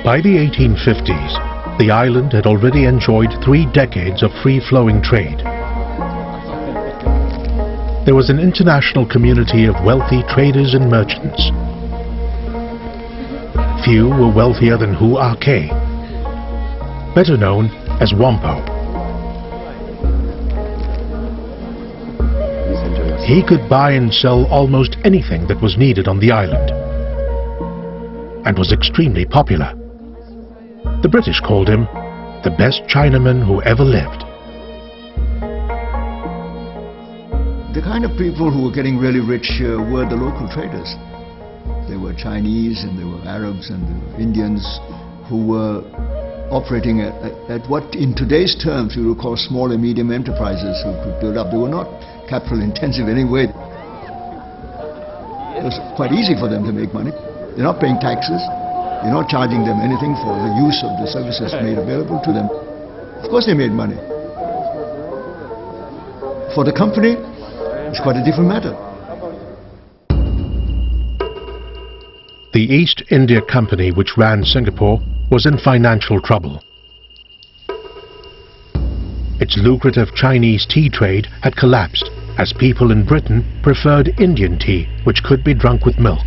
By the 1850s, the island had already enjoyed 3 decades of free-flowing trade. There was an international community of wealthy traders and merchants. Few were wealthier than Hu Ah-kay, better known as Wampo. He could buy and sell almost anything that was needed on the island, and was extremely popular. The British called him the best Chinaman who ever lived. The kind of people who were getting really rich were the local traders. There were Chinese and there were Arabs and there were Indians who were operating at what in today's terms we would call small and medium enterprises who could build up. They were not capital intensive anyway. It was quite easy for them to make money. They're not paying taxes. You're not charging them anything for the use of the services made available to them. Of course they made money. For the company, it's quite a different matter. The East India Company, which ran Singapore, was in financial trouble. Its lucrative Chinese tea trade had collapsed as people in Britain preferred Indian tea, which could be drunk with milk.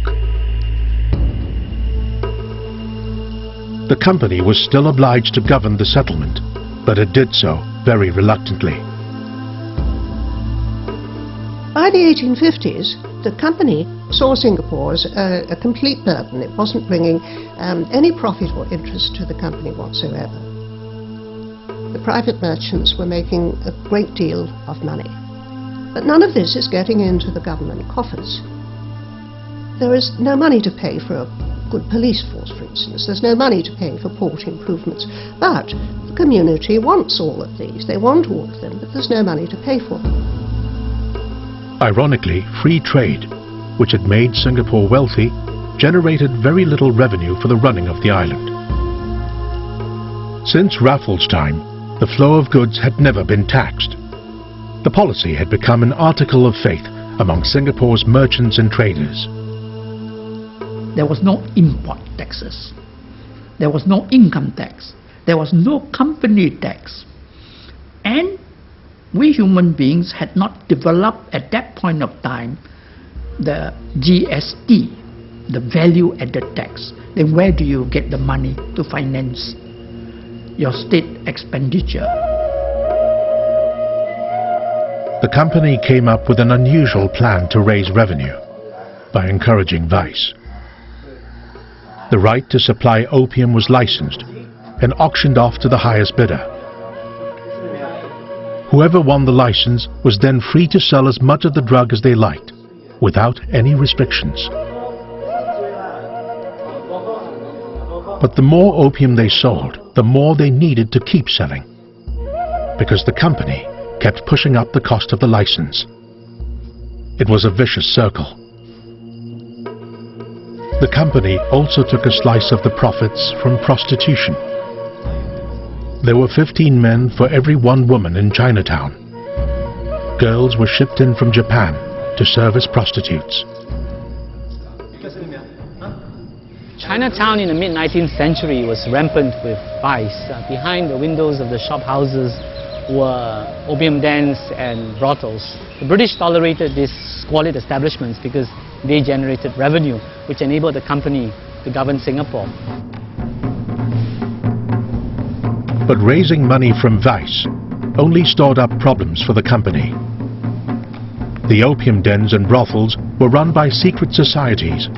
The company was still obliged to govern the settlement, but it did so very reluctantly. By the 1850s, the company saw Singapore as a complete burden. It wasn't bringing any profit or interest to the company whatsoever. The private merchants were making a great deal of money. But none of this is getting into the government coffers. There is no money to pay for a good police force, for instance. There's no money to pay for port improvements. But the community wants all of these. They want all of them, but there's no money to pay for them. Ironically, free trade, which had made Singapore wealthy, generated very little revenue for the running of the island. Since Raffles' time, the flow of goods had never been taxed. The policy had become an article of faith among Singapore's merchants and traders. There was no import taxes. There was no income tax. There was no company tax. And we human beings had not developed at that point of time the GST, the value added tax. Then where do you get the money to finance your state expenditure? The company came up with an unusual plan to raise revenue by encouraging vice. The right to supply opium was licensed and auctioned off to the highest bidder. Whoever won the license was then free to sell as much of the drug as they liked, without any restrictions. But the more opium they sold, the more they needed to keep selling, because the company kept pushing up the cost of the license. It was a vicious circle. The company also took a slice of the profits from prostitution. There were 15 men for every 1 woman in Chinatown. Girls were shipped in from Japan to serve as prostitutes. Chinatown in the mid-19th century was rampant with vice. Behind the windows of the shop houses were opium dens and brothels. The British tolerated these squalid establishments because they generated revenue, which enabled the company to govern Singapore. But raising money from vice only stored up problems for the company. The opium dens and brothels were run by secret societies,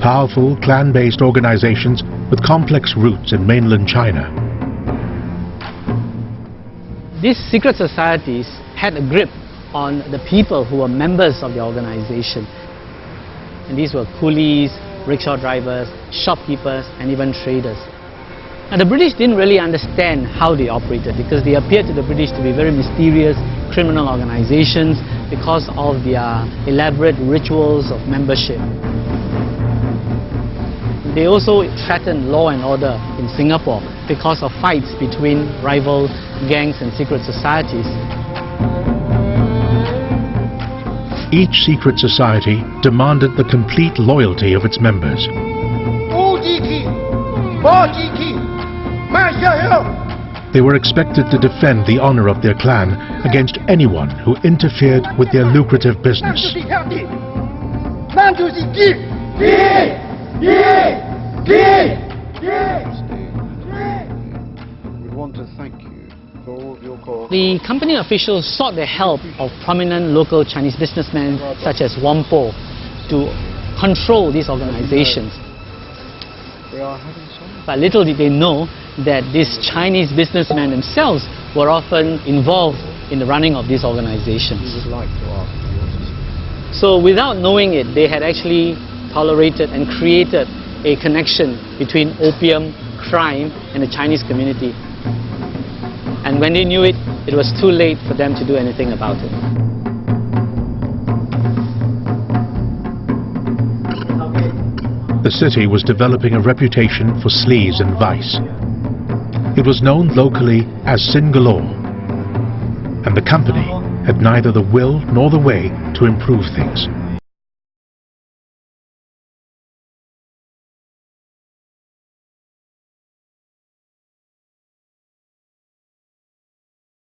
powerful clan-based organizations with complex roots in mainland China. These secret societies had a grip on the people who were members of the organization. And these were coolies, rickshaw drivers, shopkeepers, and even traders. Now, the British didn't really understand how they operated because they appeared to the British to be very mysterious criminal organizations because of their elaborate rituals of membership. They also threatened law and order in Singapore because of fights between rival gangs and secret societies. Each secret society demanded the complete loyalty of its members. They were expected to defend the honor of their clan against anyone who interfered with their lucrative business. We want to thank you for all of your cooperation. The company officials sought the help of prominent local Chinese businessmen such as Wampo to control these organizations. We are having some. But little did they know that these Chinese businessmen themselves were often involved in the running of these organizations. We would like to ask for your assistance. So without knowing it, they had actually tolerated and created a connection between opium, crime and the Chinese community. And when they knew it, it was too late for them to do anything about it. The city was developing a reputation for sleaze and vice. It was known locally as Sin Galore, and the company had neither the will nor the way to improve things.